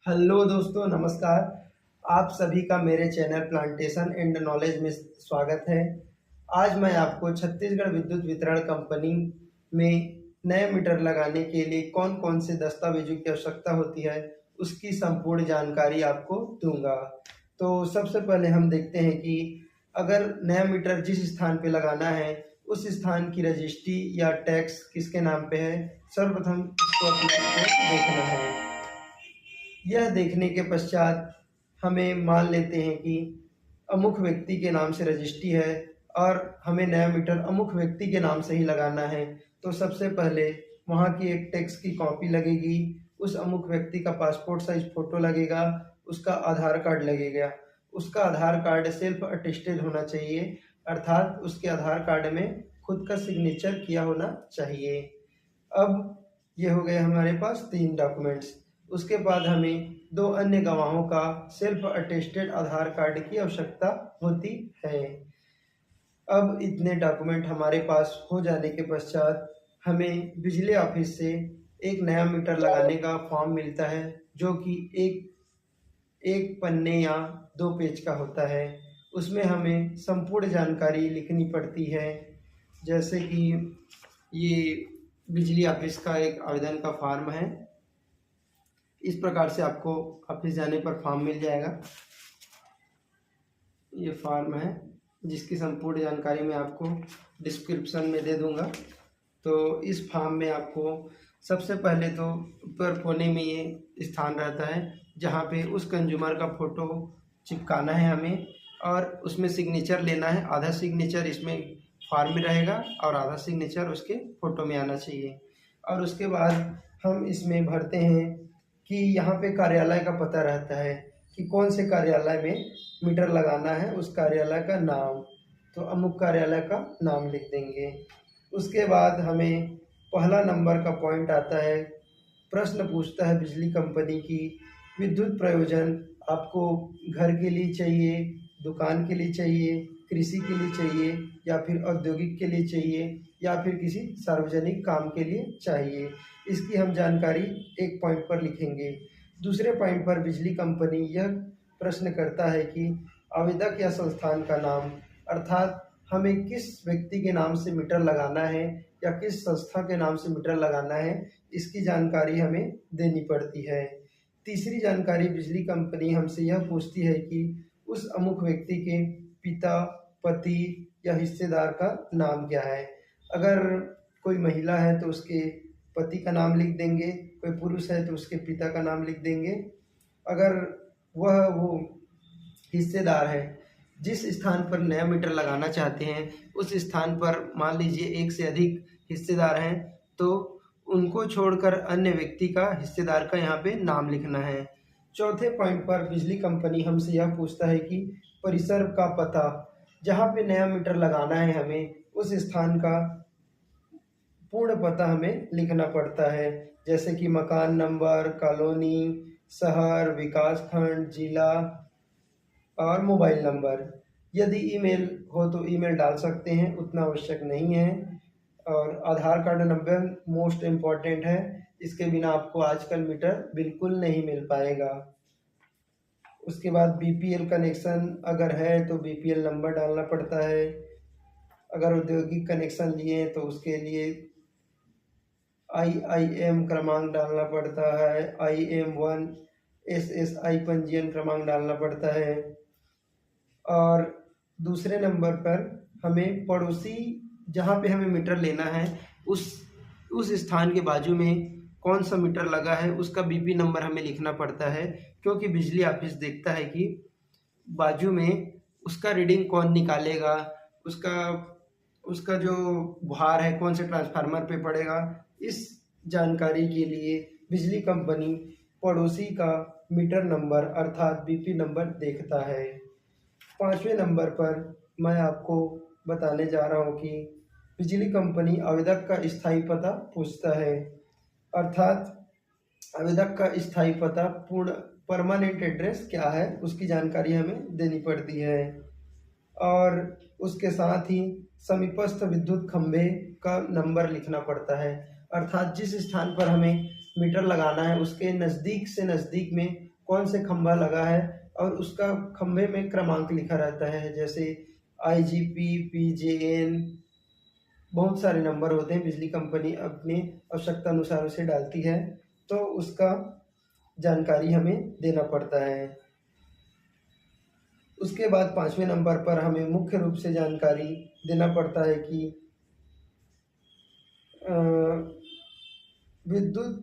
Hello दोस्तों, नमस्कार। आप सभी का मेरे चैनल प्लांटेशन एंड नॉलेज में स्वागत है। आज मैं आपको छत्तीसगढ़ विद्युत वितरण कंपनी में नए मीटर लगाने के लिए कौन कौन से दस्तावेजों की आवश्यकता होती है, उसकी संपूर्ण जानकारी आपको दूंगा। तो सबसे पहले हम देखते हैं कि अगर नया मीटर जिस स्थान पे लगाना है, उस स्थान की रजिस्ट्री या टैक्स किसके नाम पे है। सर्वप्रथम इसको अपने को देखना है। यह देखने के पश्चात हमें मान लेते हैं कि अमुक व्यक्ति के नाम से रजिस्ट्री है और हमें नया मीटर अमुक व्यक्ति के नाम से ही लगाना है। तो सबसे पहले वहाँ की एक टैक्स की कॉपी लगेगी, उस अमुक व्यक्ति का पासपोर्ट साइज फोटो लगेगा, उसका आधार कार्ड लगेगा। उसका आधार कार्ड सेल्फ अटेस्टेड होना चाहिए, अर्थात उसके आधार कार्ड में खुद का सिग्नेचर किया होना चाहिए। अब ये हो गए हमारे पास 3 डॉक्यूमेंट्स। उसके बाद हमें 2 अन्य गवाहों का सेल्फ अटेस्टेड आधार कार्ड की आवश्यकता होती है। अब इतने डॉक्यूमेंट हमारे पास हो जाने के पश्चात हमें बिजली ऑफिस से एक नया मीटर लगाने का फॉर्म मिलता है, जो कि एक पन्ने या 2 पेज का होता है। उसमें हमें संपूर्ण जानकारी लिखनी पड़ती है, जैसे कि ये बिजली ऑफिस का एक आवेदन का फॉर्म है। इस प्रकार से आपको ऑफिस जाने पर फॉर्म मिल जाएगा। ये फॉर्म है जिसकी संपूर्ण जानकारी मैं आपको डिस्क्रिप्शन में दे दूंगा। तो इस फॉर्म में आपको सबसे पहले तो ऊपर कोने में ये स्थान रहता है जहाँ पे उस कंज्यूमर का फ़ोटो चिपकाना है हमें, और उसमें सिग्नेचर लेना है। आधा सिग्नेचर इसमें फॉर्म में रहेगा और आधा सिग्नेचर उसके फ़ोटो में आना चाहिए। और उसके बाद हम इसमें भरते हैं कि यहाँ पे कार्यालय का पता रहता है कि कौन से कार्यालय में मीटर लगाना है, उस कार्यालय का नाम। तो अमुक कार्यालय का नाम लिख देंगे। उसके बाद हमें पहला नंबर का पॉइंट आता है, प्रश्न पूछता है बिजली कंपनी की विद्युत प्रयोजन आपको घर के लिए चाहिए, दुकान के लिए चाहिए, कृषि के लिए चाहिए, या फिर औद्योगिक के लिए चाहिए, या फिर किसी सार्वजनिक काम के लिए चाहिए। इसकी हम जानकारी एक पॉइंट पर लिखेंगे। दूसरे पॉइंट पर बिजली कंपनी यह प्रश्न करता है कि आवेदक या संस्थान का नाम, अर्थात हमें किस व्यक्ति के नाम से मीटर लगाना है या किस संस्था के नाम से मीटर लगाना है, इसकी जानकारी हमें देनी पड़ती है। तीसरी जानकारी बिजली कंपनी हमसे यह पूछती है कि उस अमुक व्यक्ति के पिता, पति या हिस्सेदार का नाम क्या है। अगर कोई महिला है तो उसके पति का नाम लिख देंगे, कोई पुरुष है तो उसके पिता का नाम लिख देंगे। अगर वो हिस्सेदार है, जिस स्थान पर नया मीटर लगाना चाहते हैं उस स्थान पर मान लीजिए एक से अधिक हिस्सेदार हैं, तो उनको छोड़कर अन्य व्यक्ति का, हिस्सेदार का यहाँ पे नाम लिखना है। चौथे पॉइंट पर बिजली कंपनी हमसे यह पूछता है कि परिसर का पता, जहाँ पे नया मीटर लगाना है हमें उस स्थान का पूर्ण पता हमें लिखना पड़ता है, जैसे कि मकान नंबर, कॉलोनी, शहर, विकास खंड, जिला और मोबाइल नंबर। यदि ईमेल हो तो ईमेल डाल सकते हैं, उतना आवश्यक नहीं है। और आधार कार्ड नंबर मोस्ट इम्पॉर्टेंट है, इसके बिना आपको आजकल मीटर बिल्कुल नहीं मिल पाएगा। उसके बाद बीपीएल कनेक्शन अगर है तो बीपीएल नंबर डालना पड़ता है। अगर औद्योगिक कनेक्शन लिए हैं तो उसके लिए IIM क्रमांक डालना पड़ता है, IM1 SSI पंजीयन क्रमांक डालना पड़ता है। और दूसरे नंबर पर हमें पड़ोसी, जहाँ पे हमें मीटर लेना है उस स्थान के बाजू में कौन सा मीटर लगा है उसका बीपी नंबर हमें लिखना पड़ता है, क्योंकि बिजली ऑफिस देखता है कि बाजू में उसका रीडिंग कौन निकालेगा, उसका उसका जो भार है कौन से ट्रांसफार्मर पे पड़ेगा। इस जानकारी के लिए बिजली कंपनी पड़ोसी का मीटर नंबर अर्थात बीपी नंबर देखता है। 5वें नंबर पर मैं आपको बताने जा रहा हूँ कि बिजली कंपनी आवेदक का स्थायी पता पूछता है, अर्थात आवेदक का स्थायी पता, पूर्ण परमानेंट एड्रेस क्या है, उसकी जानकारी हमें देनी पड़ती है। और उसके साथ ही समीपस्थ विद्युत खंभे का नंबर लिखना पड़ता है, अर्थात जिस स्थान पर हमें मीटर लगाना है उसके नज़दीक से नज़दीक में कौन से खंभा लगा है और उसका खंभे में क्रमांक लिखा रहता है, जैसे IGP, PJN, बहुत सारे नंबर होते हैं। बिजली कंपनी अपनी आवश्यकता अनुसार उसे डालती है, तो उसका जानकारी हमें देना पड़ता है। उसके बाद 5वें नंबर पर हमें मुख्य रूप से जानकारी देना पड़ता है कि विद्युत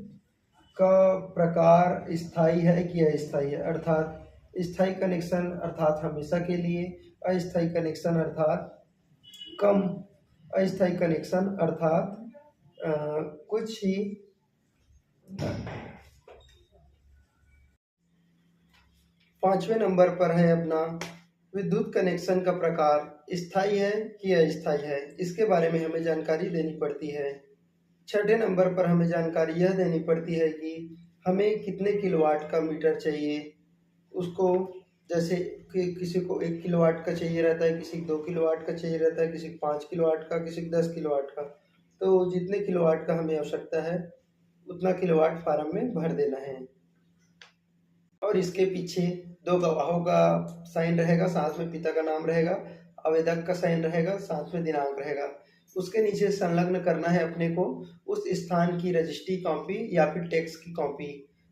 का प्रकार स्थायी है कि अस्थायी है, अर्थात स्थायी कनेक्शन अर्थात हमेशा के लिए, अस्थायी कनेक्शन अर्थात कम, अस्थायी कनेक्शन अर्थात कुछ ही। 5वें नंबर पर है अपना विद्युत कनेक्शन का प्रकार स्थायी है कि अस्थायी है, इसके बारे में हमें जानकारी देनी पड़ती है। 6ठे नंबर पर हमें जानकारी यह देनी पड़ती है कि हमें कितने किलोवाट का मीटर चाहिए। उसको जैसे कि किसी को 1 किलोवाट का चाहिए रहता है, किसी को 2 किलोवाट का चाहिए रहता है, किसी को 5 किलोवाट का, किसी को 10 किलोवाट का। तो जितने किलोवाट का हमें आवश्यकता है उतना किलोवाट फार्म में भर देना है। और इसके पीछे 2 गवाहों का साइन रहेगा, साथ में पिता का नाम रहेगा, आवेदक का साइन रहेगा, साथ में दिनांक रहेगा। उसके नीचे संलग्न करना है अपने को उस स्थान की रजिस्ट्री कॉपी या फिर टैक्स की कॉपी।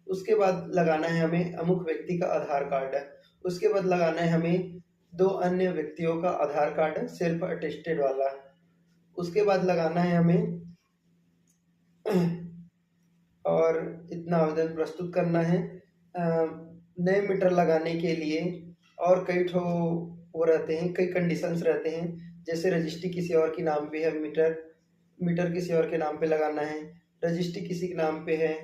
उसके बाद लगाना है हमें अमुक व्यक्ति का आधार कार्ड। उसके बाद लगाना है हमें 2 अन्य व्यक्तियों का आधार कार्ड सेल्फ अटेस्टेड वाला। उसके बाद लगाना है हमें और इतना आवेदन प्रस्तुत करना है। नए मीटर लगाने के लिए और कई ठो वो रहते हैं, कई कंडीशंस रहते हैं, जैसे रजिस्ट्री किसी और के नाम पे है, मीटर किसी और के नाम पे लगाना है, रजिस्ट्री किसी के नाम पे है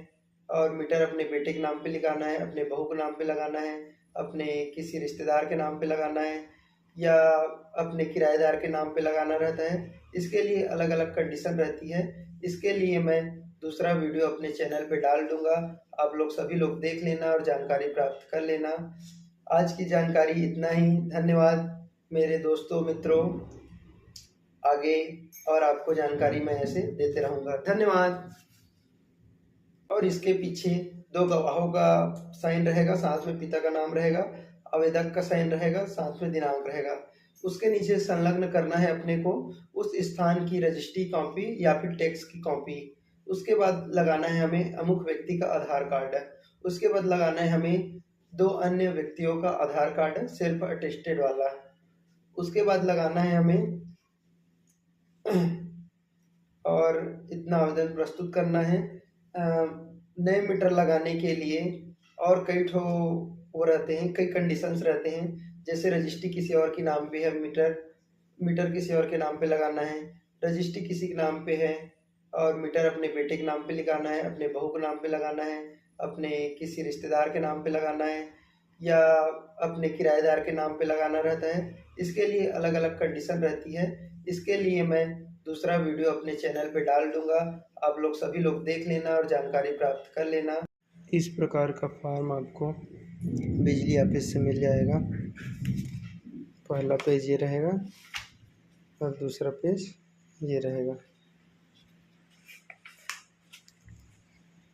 और मीटर अपने बेटे के नाम पे लगाना है, अपने बहू के नाम पे लगाना है, अपने किसी रिश्तेदार के नाम पे लगाना है या अपने किराएदार के नाम पे लगाना रहता है। इसके लिए अलग अलग कंडीशन रहती है। इसके लिए मैं दूसरा वीडियो अपने चैनल पे डाल दूंगा, आप लोग सभी लोग देख लेना और जानकारी प्राप्त कर लेना। आज की जानकारी इतना ही। धन्यवाद मेरे दोस्तों मित्रों, आगे और आपको जानकारी मैं ऐसे देते रहूँगा। धन्यवाद। और इसके पीछे 2 गवाहों का साइन रहेगा, साथ में पिता का नाम रहेगा, आवेदक का साइन रहेगा, साथ में दिनांक रहेगा। उसके नीचे संलग्न करना है अपने को उस स्थान की रजिस्ट्री कॉपी या फिर टैक्स की कॉपी। उसके बाद लगाना है हमें अमुक व्यक्ति का आधार कार्ड। उसके बाद लगाना है हमें 2 अन्य व्यक्तियों का आधार कार्ड सेल्फ अटेस्टेड वाला। उसके बाद लगाना है हमें और इतना आवेदन प्रस्तुत करना है। नए मीटर लगाने के लिए और कई ठो वो रहते हैं, कई कंडीशंस रहते हैं, जैसे रजिस्ट्री किसी और के नाम पे है, मीटर किसी और के नाम पे लगाना है, रजिस्ट्री किसी के नाम पे है और मीटर अपने बेटे के नाम पे लगाना है, अपने बहू के नाम पे लगाना है, अपने किसी रिश्तेदार के नाम पे लगाना है या अपने किराएदार के नाम पे लगाना रहता है। इसके लिए अलग अलग कंडीशन रहती है। इसके लिए मैं दूसरा वीडियो अपने चैनल पे डाल दूंगा, आप लोग सभी लोग देख लेना और जानकारी प्राप्त कर लेना। इस प्रकार का फॉर्म आपको बिजली ऑफिस से मिल जाएगा। पहला पेज ये रहेगा और दूसरा पेज ये रहेगा।